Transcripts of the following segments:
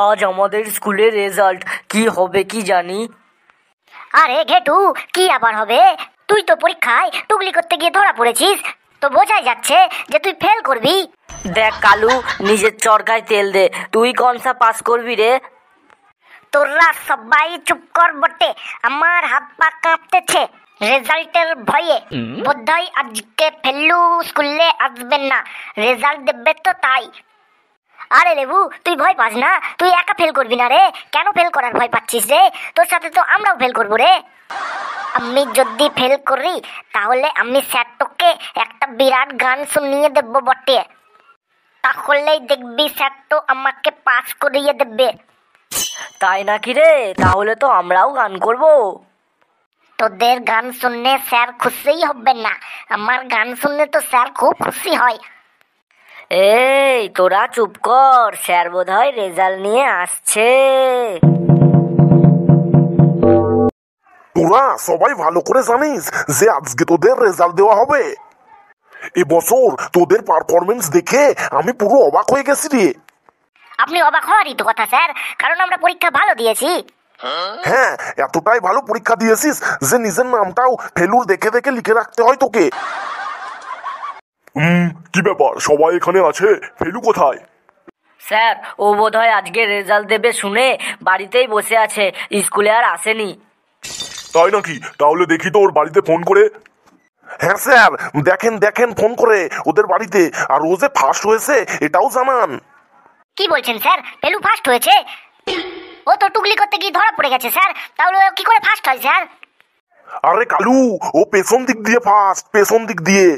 আজ আমাদের স্কুলের রেজাল্ট কি হবে কি জানি। আরে ঘেটু, কি আবার হবে? তুই তো পরীক্ষায় টুকলি করতে গিয়ে ধরা পড়েছিস, তো বোঝাই যাচ্ছে যে তুই ফেল করবি। দেখ কালু, নিজের চরকায় তেল দে, তুই কোনসা পাস করবি রে? তোরা সবাই চুপ কর বটে, আমার হাত পা কাঁপতেছে রেজাল্টের ভয়ে। বোধহয় আজকে ফেলু স্কুলে আসবেন না, রেজাল্ট দেবে তো তাই। আরে লেবু, তুই ভয় পাস না, তুই একা ফেল করবি না রে। কেন ফেল করার ভয় পাচ্ছিস রে? তোর সাথে তো আমরাও ফেল করবো রে। আমি যদি ফেল করি তাহলে আমি স্যারটোকে একটা বিরাট গান শুনিয়ে দেবো বটে, তাহলেই দেখবি স্যারটো আমাকে পাস করিয়ে দেবে। তাই নাকি রে? তাহলে তো আমরাও গান করব। তোদের গান শুনলে স্যার খুশি হবে না, আমার গান শুনলে তো স্যার খুব খুশি হয়। এই তোরা চুপ কর, স্যার বোধহয় রেজাল্ট নিয়ে আসছে। তোরা সবাই ভালো করে জানিস যে আজকে তোদের রেজাল্ট দেওয়া হবে। এবছর তোদের পারফরমেন্স দেখে আমি পুরো অবাক হয়ে গেছি রে। আপনি অবাক হওয়ারই তো কথা স্যার, কারণ আমরা পরীক্ষা ভালো দিয়েছি। হ্যাঁ, এতটাই ভালো পরীক্ষা দিয়েছিস যে নিজের নামটাও ফেলুর দেখে দেখে লিখে রাখতে হয় তোকে। কি ব্যাপার, সবাই এখানে আছে, ফেলু কোথায়? স্যার, ও বোধহয় আজকে রেজাল্ট দেবে শুনে বাড়িতেই বসে আছে, স্কুলে আর আসেনি। তাই নাকি? তাহলে দেখি তো ওর বাড়িতে ফোন করে। হ্যাঁ স্যার, দেখেন দেখেন ফোন করে ওদের বাড়িতে, আর ও যে ফার্স্ট হয়েছে এটাও জানান। কি বলছেন স্যার? ফেলু ফার্স্ট হয়েছে? ও তো টুকলি করতে গিয়ে ধরা পড়ে গেছে স্যার, তাহলে ও কি করে ফার্স্ট হয় স্যার? আরে কালু, ও পেছন দিক দিয়ে ফার্স্ট, পেছন দিক দিয়ে।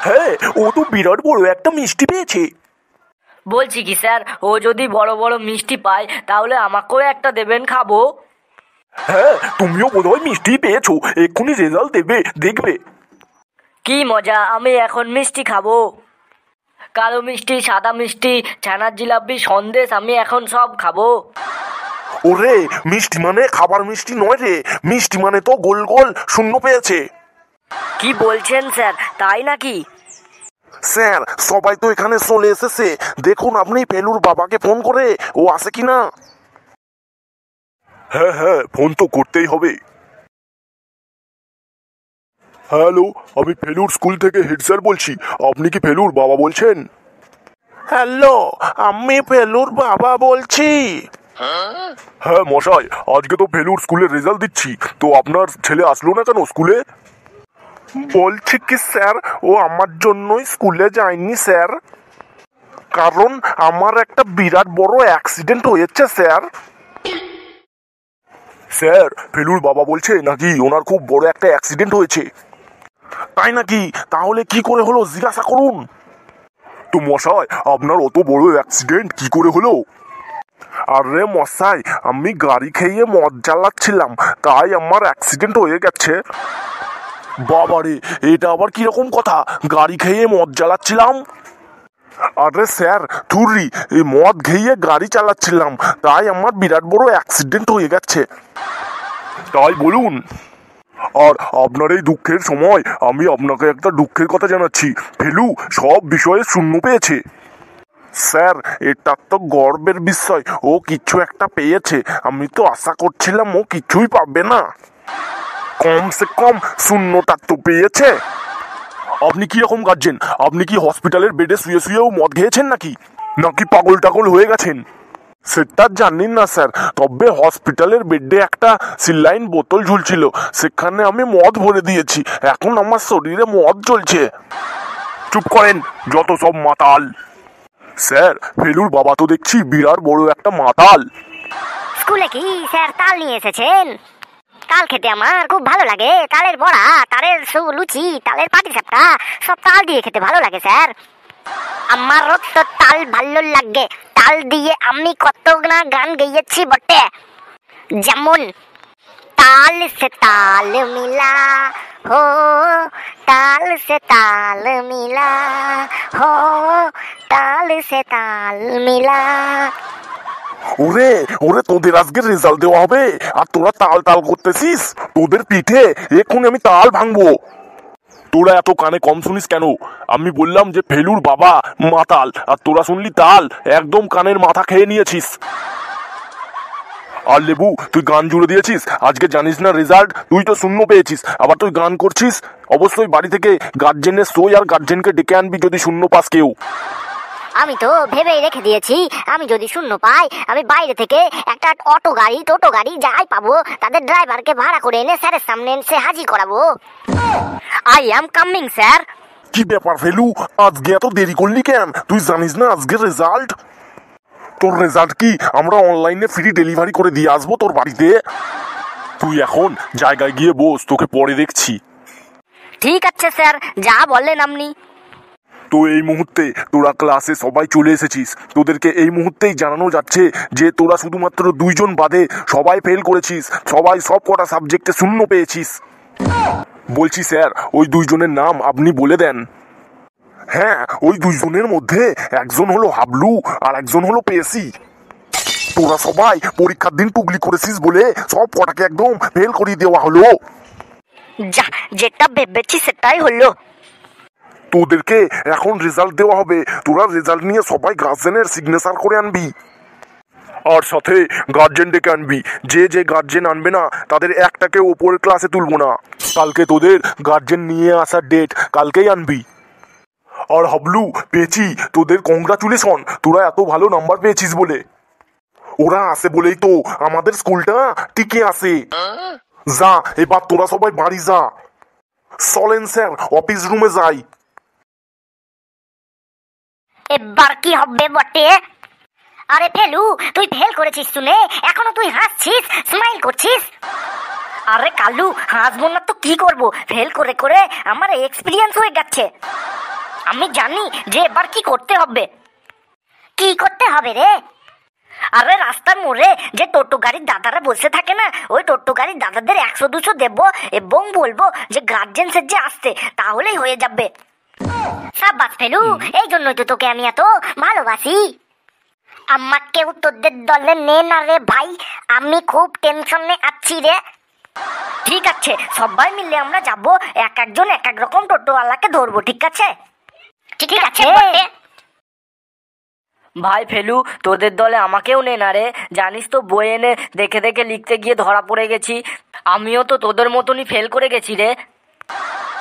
হ্যাঁ, ও তো বিরাট বড় একটা মিষ্টি পেয়েছে। বলছি কি স্যার, ও যদি বড় বড় মিষ্টি পায় তাহলে আমাকেও একটা দেবেন, খাবো। হ্যাঁ, তুমিও বোধহয় মিষ্টি পেয়েছো, এক্ষুনি রেজাল্ট দেবে, দেখবে। কি মজা, আমি এখন মিষ্টি খাবো। কালো মিষ্টি, সাদা মিষ্টি, ছানার জিলাপি, সন্দেশ, আমি এখন সব খাবো। ওরে, মিষ্টি মানে খাবার মিষ্টি নয় রে, মিষ্টি মানে তো গোল গোল শূন্য পেয়েছে। কি বলছেন স্যার, তাই নাকি? স্যার, সবাই তো এখানে চলে এসেছে, দেখুন আপনি ফেলুর বাবাকে ফোন করে ও আসে কিনা। হ্যাঁ হ্যাঁ, ফোন তো করতেই হবে। হ্যালো, আমি ফেলুর স্কুল থেকে হেড স্যার বলছি, আপনি কি ফেলুর বাবা বলছেন? হ্যালো, আমি ফেলুর বাবা বলছি। হ্যাঁ মশাই, আজকে তো ফেলুর স্কুলের রেজাল্ট দিচ্ছি, তো আপনার ছেলে আসলো না কেন স্কুলে? বলছি কি স্যার, ও আমার জন্যই স্কুলে যায়নি স্যার, কারণ আমার একটা বিরাট বড় অ্যাক্সিডেন্ট হয়েছে স্যার। স্যার, ফেলুর বাবা বলছে নাকি ওনার খুব বড় একটা অ্যাক্সিডেন্ট হয়েছে। তাই নাকি? তাহলে কি করে হলো জিজ্ঞাসা করুন তো মশাই, আপনার অত বড় অ্যাক্সিডেন্ট কি করে হলো? আরে মশাই, আমি গাড়ি খেয়ে মদ জ্বালাচ্ছিলাম, তাই আমার অ্যাক্সিডেন্ট হয়ে গেছে। বাবারে, এটা আবার কিরকম কথা, গাড়ি খেয়ে মদ জ্বালাচ্ছিলাম? আরে স্যার থুরি, এই মদ খেয়ে গাড়ি চালাচ্ছিলাম, তাই আমার বিরাট বড় অ্যাক্সিডেন্ট হয়ে গেছে। তাই বলুন। আর আপনার এই দুঃখের সময় আমি আপনাকে একটা দুঃখের কথা জানাচ্ছি, ফেলু সব বিষয়ে শূন্য পেয়েছে। স্যার, এটা তো গর্বের বিষয়, ও কিছু একটা পেয়েছে, আমি তো আশা করছিলাম ও কিছুই পাবে না, কমসে কম শূন্যটা তো পেয়েছে। আপনি কি রকম কাটছেন? আপনি কি হসপিটালের বেডে শুয়ে শুয়েও মদ খেয়েছেন নাকি নাকি পাগল টাগল হয়ে গেছেন? সেটা জানি না স্যার, তবে হসপিটালের বেডে একটা সিলাইন বোতল ঝুলছিল, সেখানে আমি মদ ভরে দিয়েছি, এখন আমার শরীরে মদ চলছে। চুপ করেন, যত সব মাতাল। স্যার, ফেলুর বাবা তো দেখছি বিরাট বড় একটা মাতাল। স্কুলে কি স্যার তাল নিয়ে এসেছেন? তাল খেতে আমার খুব ভালো লাগে, তালের বড়া, তালের লুচি, তালের পাটিসাপটা, সব তাল দিয়ে খেতে ভালো লাগে স্যার। আমারও তো তাল ভালো লাগে, তাল দিয়ে আমি কত না গান গেয়েছি বটে, যেমন ताल से ताल मिला हो, ताल से ताल मिला हो, ताल से ताल मिला। ওরে ওরে, তোদের আজকে রেজাল্ট দেওয়া হবে আর তোরা তাল তাল করতেছিস, তোদের পিঠে এক্ষুনি আমি তাল ভাঙবো। তোরা এত কানে কম শুনিস কেন? আমি বললাম যে ফেলুর বাবা মাতাল, আর তোরা শুনলি তাল, একদম কানের মাথা খেয়ে নিয়েছিস। আর লেবু, তুই গান জুড়ে দিয়েছিস, আজকে জানিস না রেজাল্ট, তুই তো শূন্য পেয়েছিস, আবার তুই গান করছিস। অবশ্যই বাড়ি থেকে গার্জেনের সই আর গার্জেনকে ডেকে আনবি যদি শূন্য পাস কেউ। আমি তো ভেবেই রেখে দিয়েছি, আমি যদি শূন্য পাই আমি বাইরে থেকে একটা অটো গাড়ি টোটো গাড়ি যাই পাবো তাদের ড্রাইভারকে ভাড়া করে এনে স্যারের সামনে এসে হাজির করাবো। I am coming sir. কি ব্যাপার ফেলু, আজকে এত দেরি করলি কেন? তুই জানিস না আজকে রেজাল্ট? তোর রেজাল্ট কি আমরা অনলাইনে ফ্রি ডেলিভারি করে দিয়ে আসবো তোর বাড়িতে? তুই এখন জায়গায় গিয়ে বস, তোকে পরে দেখছি। ঠিক আছে স্যার, যা বললেন আপনি। তো এই মুহূর্তে তোরা ক্লাসে সবাই চলে এসেছিস, তোদেরকে এই মুহূর্তেই জানানো যাচ্ছে যে তোরা শুধুমাত্র 2 জন বাদে সবাই ফেল করেছিস, সবাই সব কটা সাবজেক্টে শূন্য পেয়েছিস। বলছি স্যার, ওই 2 জনের নাম আপনি বলে দেন। হ্যাঁ, ওই 2 জনের মধ্যে একজন হলো হাবলু আর একজন হলো পেয়েসি। তোরা সবাই পরীক্ষার দিন টুকলি করেছিস বলে সব কটাকে একদম ফেল করিয়ে দেওয়া হলো। যা, যেটা ভেবেছি সেটাই হলো। তোদেরকে এখন রেজাল্ট দেওয়া হবে, তোরা রেজাল্ট নিয়ে সবাই গার্জেনের সিগনেচার করে আনবি, আর সাথে গার্জেন ডেকে আনবি। যে যে গার্জেন আনবে না তাদের একটাকে ওপরের ক্লাসে তুলবো না। কালকে তোদের গার্জেন নিয়ে আসার ডেট, কালকেই আনবি। আর হাবলু, পেয়েছি, তোদের কংগ্রাচুলেশন, তোরা এত ভালো নাম্বার পেয়েছিস বলে। ওরা আসে বলেই তো আমাদের স্কুলটা টিকে আসে। যা, এবার তোরা সবাই বাড়ি যা। চলেন স্যার, অফিস রুমে যাই। এবার কি হবে বটে? আরে ফেলু, তুই ফেল করেছিস শুনে এখনো তুই হাসছিস, স্মাইল করছিস? আরে কালু, হাসবো না তো কি করব, ফেল করে করে আমার এক্সপিরিয়েন্স হয়ে গেছে। আমি জানি যে এবার কি করতে হবে। কি করতে হবে রে? আরে রাস্তার মোড়ে যে টোটো গাড়ির দাদারা বসে থাকে না, ওই টোটো গাড়ির দাদাদের 100-200 দেবো এবং বলবো যে গার্জেন সেজে আসতে, তাহলেই হয়ে যাবে। সাবাস ফেলু, এই জন্যই তো তোকে আমি এত ভালোবাসি। আমাকেও তোদের দলে নে না রে ভাই, আমি খুব টেনশনে আছি রে। ঠিক আছে, সবাই মিলে আমরা যাব, এক একজন এক এক রকম টোটোওয়ালাকে ধরবো, ঠিক আছে? ঠিক আছে বটে। ভাই ফেলু, তোদের দলে আমাকেও নে না রে, জানিস তো বই এনে দেখে দেখে লিখতে গিয়ে ধরা পড়ে গেছি। আমিও তো তোদের মতনই ফেল করে গেছি রে।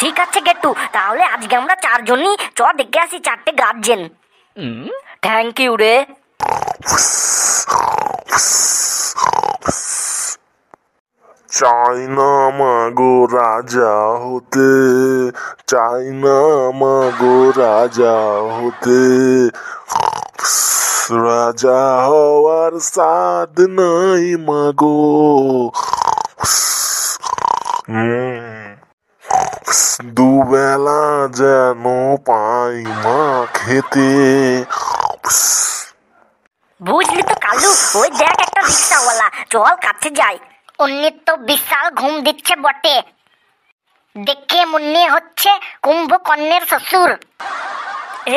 ঠিক আছে গেট্টু, তাহলে আজকে আমরা 4 জনই দেখে আসি 4টে গার্জেন। থ্যাংক ইউ রে। চাই না মাগো রাজা হতে, চাই না মাগো রাজা হতে, রাজা হওয়ার সাধ নাই মাগো। দুবেলা যেন পাই মা খেতে। বুঝলি তো কালু, ওই দেখ একটা রিক্সাওয়ালা, চল কাছে যাই। উনি তো বিশাল ঘুম দিচ্ছে বটে, দেখে মনে হচ্ছে কুম্ভকর্ণের শ্বশুর।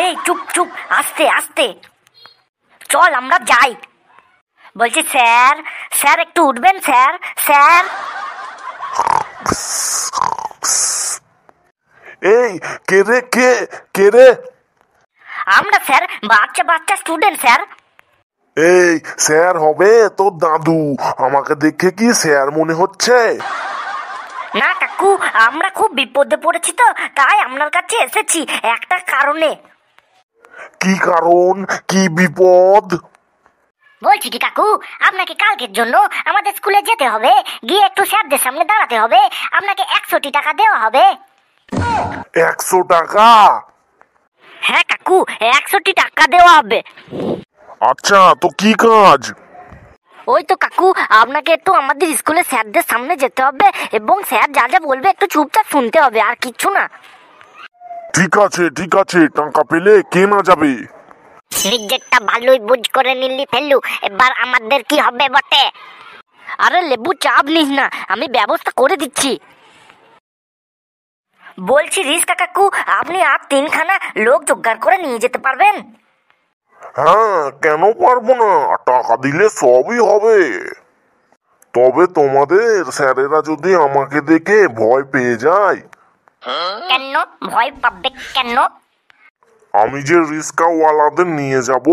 এই চুপ চুপ, আস্তে আস্তে চল আমরা যাই। বলছি স্যার, স্যার একটু উঠবেন স্যার, স্যার। এই কে রে, কে কে রে? আমরা স্যার বাচ্চা বাচ্চা স্টুডেন্ট স্যার। এই স্যার হবে তোর দাদু, আমাকে দেখে কি স্যার মনে হচ্ছে? না কাকু, আমরা খুব বিপদে পড়েছি তো, তাই আপনার কাছে এসেছি একটা কারণে। কি কারণ, কি বিপদ? বলছি কি কাকু, আপনাকে কালকের জন্য আমাদের স্কুলে যেতে হবে, গিয়ে একটু স্যারদের সামনে দাঁড়াতে হবে, আপনাকে 100টি টাকা দেওয়া হবে। 100 টাকা? হ্যাঁ কাকু, 100টি টাকা দেওয়া হবে। আচ্ছা, তো কি কাজ? ওই তো কাকু, আপনাকে একটু আমাদের স্কুলে স্যারদের সামনে যেতে হবে এবং স্যার যা যা বলবে একটু চুপচাপ শুনতে হবে, আর কিচ্ছু না। ঠিক আছে ঠিক আছে, টাকা পেলে কে না যাবে। নিজেরটা ভালোই বুঝ করে নিলি ফেলু, এবার আমাদের কি হবে বটে? আরে লেবু, চাপ নিস না, আমি ব্যবস্থা করে দিচ্ছি। বলছি রিস্কা কাকু, আপনি আর 3খানা লোক জোগাড় করে নিয়ে যেতে পারবেন? হ্যাঁ, কেন পারবো না, টাকা দিলে সবই হবে। তবে তোমাদের স্যারেরা যদি আমাকে দেখে ভয় পেয়ে যায়। কেন ভয় পাবে কেন? আমি যে রিস্কাওয়ালাদের নিয়ে যাব,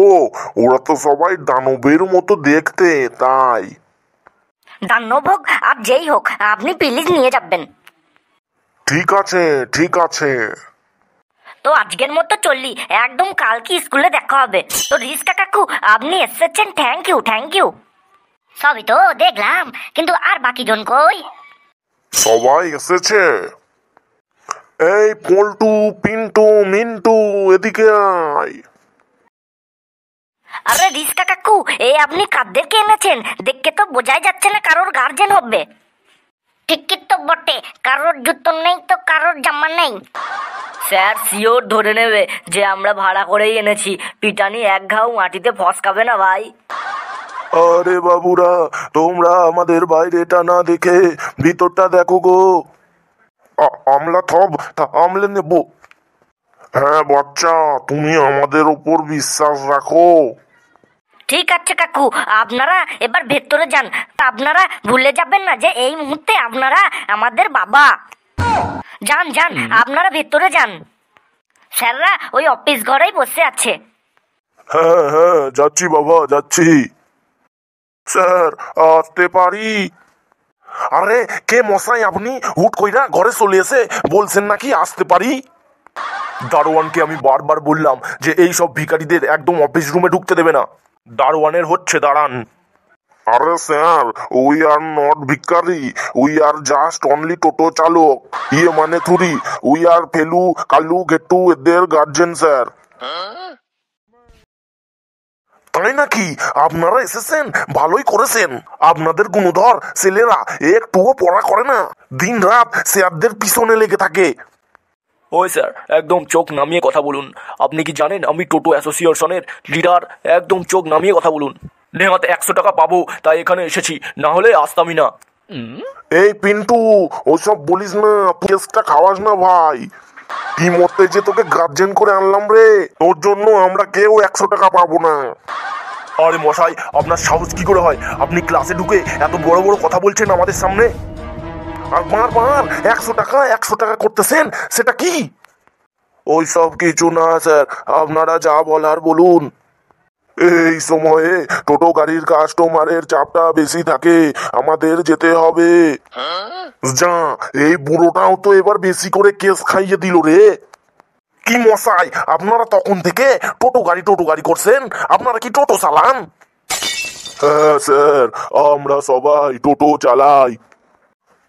ওরা তো সবাই দানবের মতো দেখতে, তাই। দানব হোক আর যেই হোক, আপনি প্লিজ নিয়ে যাবেন। ঠিক আছে ঠিক আছে। তো আজকের মতো চললি, একদম কালকে স্কুলে দেখা হবে। তো রিস্কা কাকু আপনি এসেছেন, থ্যাংক ইউ থ্যাংক ইউ। সবই তো দেখলাম, কিন্তু আর বাকি জন কই? সবাই এসেছে। এই পল্টু, পিন্টু, মিন্টু, এদিকে আয়। আরে রিস্কা কাকু, এই আপনি কাদেরকে এনেছেন? দেখে তো বোঝাই যাচ্ছে না কারোর গার্জেন হবে। ঠিকই তো বটে, কারোর জুতো নেই তো কারোর জামা নেই। স্যার শিওর ধরে নেবে যে আমরা ভাড়া করেই এনেছি। পিটানি এক ঘাও মাটিতে ফসকাবে না ভাই। আরে বাবুরা, তোমরা আমাদের বাইরেটা না দেখে ভিতরটা দেখো গো। আমলা থব আমলে নেব। হ্যাঁ বাচ্চা, তুমি আমাদের উপর বিশ্বাস রাখো। ঠিক আছে কাকু, আপনারা এবার ভেতরে যান। আপনারা ভুলে যাবেন না যে এই মুহূর্তে আপনারা আমাদের বাবা। যান যান, আপনারা ভেতরে যান। স্যাররা ওই অফিস ঘরেই বসে আছে। হ্যাঁ হ্যাঁ, যাচ্ছি বাবা যাচ্ছি। স্যার আসতে পারি? আরে কে মশাই আপনি? হুট কইরা ঘরে চলে এসে বলছেন নাকি আসতে পারি? দারোয়ানকে আমি বারবার বললাম যে এই সব ভিখারিদের একদম অফিস রুমে ঢুকতে দেবে না। দারোয়ানের হচ্ছে দাঁড়ান। আরে স্যার, উই আর নট ভিখারি, উই আর জাস্ট অনলি টোটো চালক। ইয়ে মানে থুরি, উই আর ফেলু, কালু, গেটু এদের গার্জেন স্যার। তাই নাকি? আপনারা এসেছেন, ভালোই করেছেন। আপনাদের গুণধর ছেলেরা একটুও পড়া করে না, দিন রাত স্যারদের পিছনে লেগে থাকে। ওই স্যার, একদম চোখ নামিয়ে কথা বলুন। আপনি কি জানেন আমি টোটো অ্যাসোসিয়েশনের লিডার? একদম চোখ নামিয়ে কথা বলুন। নেহাত 100 টাকা পাবো তাই এখানে এসেছি, না হলে আসতামই না। এই পিন্টু, ওসব বলিস না, কেসটা খাওয়াস না ভাই। কি মতে যে তোকে গার্জেন করে আনলাম রে, তোর জন্য আমরা কেউ 100 টাকা পাবো না। আরে মশাই, আপনার সাহস কি করে হয়? আপনি ক্লাসে ঢুকে এত বড় বড় কথা বলছেন আমাদের সামনে, আর বারবার 100 টাকা করতেছেন, সেটা কি? ওই সব কিছু না স্যার, আপনারা যা বলার বলুন। এই সময়ে টোটো গাড়ির কাস্টমারের চাপটা বেশি থাকে, আমাদের যেতে হবে। যা, এই বুড়োটাও তো এবার বেশি করে কেস খাইয়ে দিল রে। কি মশাই, আপনারা তখন থেকে টোটো গাড়ি করছেন? আপনারা কি টোটো চালান? হ্যাঁ স্যার, আমরা সবাই টোটো চালাই।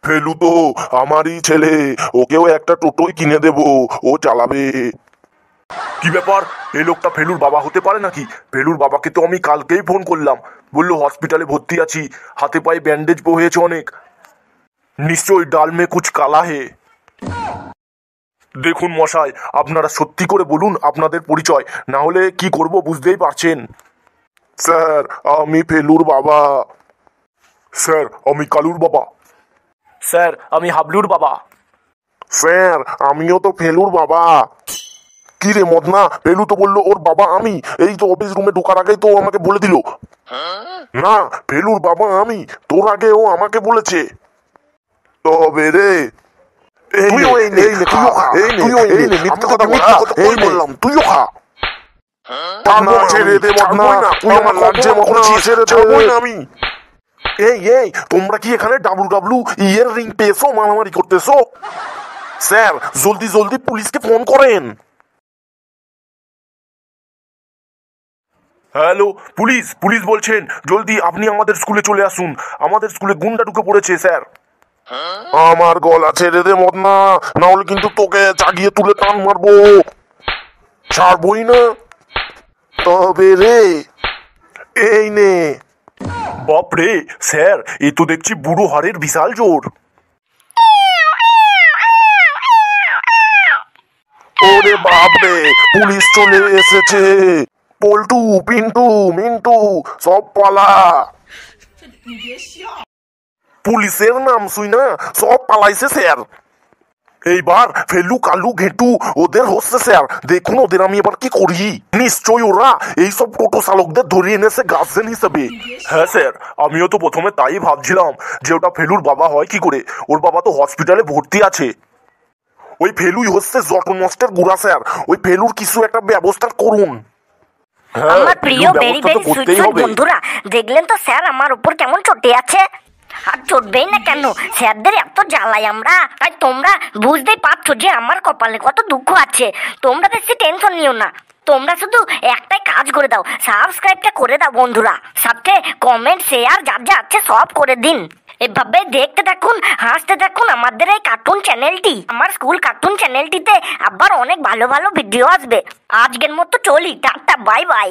ফেলু তো আমারই ছেলে, ওকেও একটা টোটোই কিনে দেব, ও চালাবে। কি ব্যাপার, এই লোকটা ফেলুর বাবা হতে পারে নাকি? ফেলুর বাবাকে তো আমি কালকেই ফোন করলাম, বললো হসপিটালে ভর্তি আছি, হাতে পায়ে ব্যান্ডেজ হয়েছে অনেক। নিশ্চয়ই ডাল মে কুছ কালা হে। দেখুন মশাই, আপনারা সত্যি করে বলুন আপনাদের পরিচয়, না হলে কি করব বুঝতেই পারছেন। স্যার, আমি ফেলুর বাবা। স্যার, আমি কালুর বাবা। স্যার, আমি হাবলুর বাবা। স্যার, আমিও তো ফেলুর বাবা। কি রে মদনা, ফেলু তো বললো ওর বাবা আমি, এই তো অফিস রুমে ঢোকার আগেই তো আমাকে বলে দিল। না, ফেলুর বাবা আমি, তোর আগে ও আমাকে বলেছে। তবে রে, তুইও খা। ছেড়ে দে মদনা, তুই আমার লাগছে মদনা, ছেড়ে দে। আমি এই তোমরা কি এখানে WWE এর রিং পেয়েছো, মারামারি করতেছো? স্যার, জলদি পুলিশকে ফোন করেন। হ্যালো, পুলিশ বলছেন, জলদি আপনি আমাদের স্কুলে চলে আসুন, আমাদের স্কুলে গুন্ডা ঢুকে পড়েছে স্যার। আমার গলা ছেড়ে দে মদনা, না হলে কিন্তু তোকে চাগিয়ে তুলে টান মারবো, ছাড়বই না। তবে রে, এই নে। বাপরে স্যার, এ তো দেখছি বুড়ো হাড়ের বিশাল জোর। ওরে বাপরে, পুলিশ চলে এসেছে। পল্টু, পিন্টু, মিন্টু সব পালা। পুলিশের নাম শুই না সব পালাইছে স্যার। এইবার ফেলু, কালু, ঘেটু ওদের হচ্ছে স্যার। দেখুন ওদের আমি এবার কি করি। নিশ্চয়ই ওরা এইসব টোটো চালকদের ধরে এনেছে গার্জেন হিসেবে। হ্যাঁ স্যার, আমিও তো প্রথমে তাই ভাবছিলাম যে ওটা ফেলুর বাবা হয় কি করে, ওর বাবা তো হসপিটালে ভর্তি আছে। ওই ফেলুই হচ্ছে যত নষ্টের গুড়া স্যার, ওই ফেলুর কিছু একটা ব্যবস্থা করুন। আমার প্রিয় ভেরি ভেরি সুইট বন্ধুরা, দেখলেন তো স্যার আমার উপর কেমন চটে আছে। আর চটবেই না কেন, স্যারদের এত জ্বালাই আমরা, তাই তোমরা বুঝতেই পারছো যে আমার কপালে কত দুঃখ আছে। তোমরা বেশি টেনশন নিও না, তোমরা শুধু একটাই কাজ করে দাও, সাবস্ক্রাইবটা করে দাও বন্ধুরা, সাথে কমেন্ট শেয়ার যার যা আছে সব করে দিন। এভাবে দেখতে থাকুন, হাসতে থাকুন আমাদের এই কার্টুন চ্যানেলটি। আমার স্কুল কার্টুন চ্যানেলটিতে আবার অনেক ভালো ভালো ভিডিও আসবে। আজকের মতো চলি, টাটা, বাই বাই।